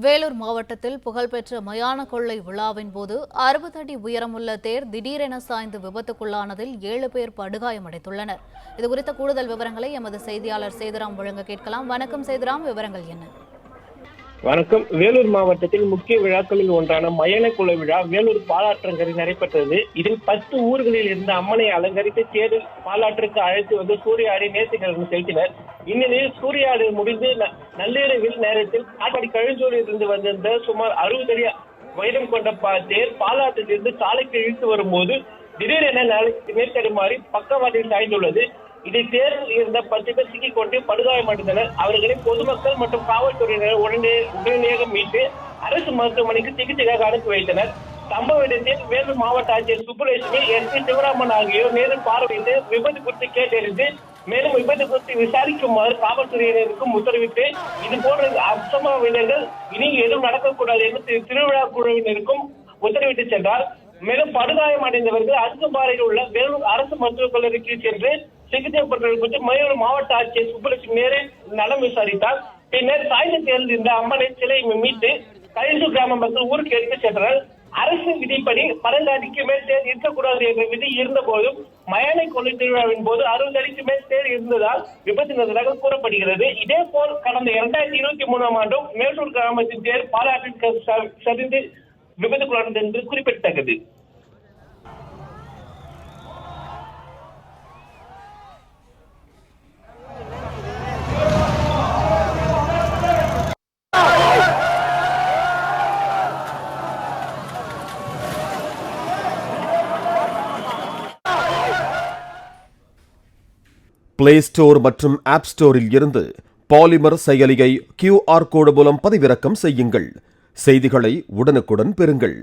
வேலூர் மாவட்டத்தில் புகழ்பெற்ற மயான கொள்ளை விழாவின் போது 60 அடி உயரமுள்ள தேர் திடீரென சாய்ந்து விபத்துக்குள்ளானதில் 7 பேர் படுகாயமடைந்துள்ளனர். இதுகுறித்த கூடுதல் விவரங்களை எமது செய்தியாளர் சேதுராம் வழங்க கேட்கலாம். வணக்கம் சேதுராம், விவரங்கள் என்ன? வணக்கம். வேலூர் மாவட்டத்தில் முக்கிய விழாக்களில் ஒன்றான மயான கொள்ளை விழா வேலூர் பாலாற்றங்கரையில் நடைபெற்றது. இதில் 10 ஊர்களில் இருந்த அம்மனை அலங்கரித்து தேரில் பாலாற்றுக்கு அழைத்து வந்து சூறையாடி நேர்த்திக்கடன் செலுத்தினர். இந்நிலையில் சூறையாடு முடிந்து நள்ளிரவில் நேரத்தில் காட்பாடி கழுஞ்சூரில் இருந்து வந்திருந்த சுமார் 60 அடி உயரம் கொண்ட தேர் பாலாற்றிலிருந்து சாலைக்கு இழுத்து வரும்போது திடீரென நேர்த்தடுமாறி பக்கவாட்டில் சாய்ந்துள்ளது. இதை தேர்வில் இருந்த 10 பேர் சிக்கிக் கொண்டு படுகாயமடைந்தனர். அவர்களை பொதுமக்கள் மற்றும் காவல்துறையினர் உடனடியாக மீட்டு அரசு மருத்துவமனைக்கு சிகிச்சைக்காக அனுப்பி வைத்தனர். சம்பவ இடத்தில் வேலூர் மாவட்ட ஆட்சியர் சுப்புலட்சுமி, எஸ்.பி. சிவராமன் ஆகியோர் நேரில் பார்வையிட்டு விபத்து குறித்து கேட்டறிந்து மேலும் விபத்து குறித்து விசாரிக்குமாறு காவல்துறையினருக்கும் உத்தரவிட்டு இதுபோன்ற அசம்பாவிதங்கள் இனி எதுவும் நடக்கக்கூடாது என்று திருவிழா குழுவினருக்கும் உத்தரவிட்டு சென்றார். மேலும் படுகாயம் அடைந்தவர்கள் அருகம்பாறையில் உள்ள வேலூர் அரசு மருத்துவக் கல்லூரிக்கு சென்று சிகிச்சை பெற்றவர்கள் குறித்து மயிலாடுதுறை மாவட்ட ஆட்சியர் சுப்புலட்சுமி நேரில் நலம் விசாரித்தார். பின்னர் சாய்ந்த தேரில் இருந்த அம்மனை சிலையை மீட்டு கழிஞ்சூர் கிராம மக்கள் ஊருக்கு எடுத்துச் சென்றனர். அரசு விதிப்படி 12 அடிக்கு மேல் தேர் இருக்கக்கூடாது என்ற விதி இருந்த போதும் மயான கொள்ளை திருவிழாவின் போது 60 அடிக்கு மேல் தேர் இருந்ததால் விபத்து நடந்ததாக கூறப்படுகிறது. இதே போல் கடந்த 2023ஆம் ஆண்டும் மேட்டூர் கிராமத்தின் தேர் பாலாற்றிற்கு சரிந்து விபத்துக்குள்ளானது என்று குறிப்பிடத்தக்கது. பிளே ஸ்டோர் மற்றும் ஆப் ஸ்டோரில் இருந்து பாலிமர் செயலியை QR கோடு மூலம் பதிவிறக்கம் செய்யுங்கள். செய்திகளை உடனுக்குடன் பெறுங்கள்.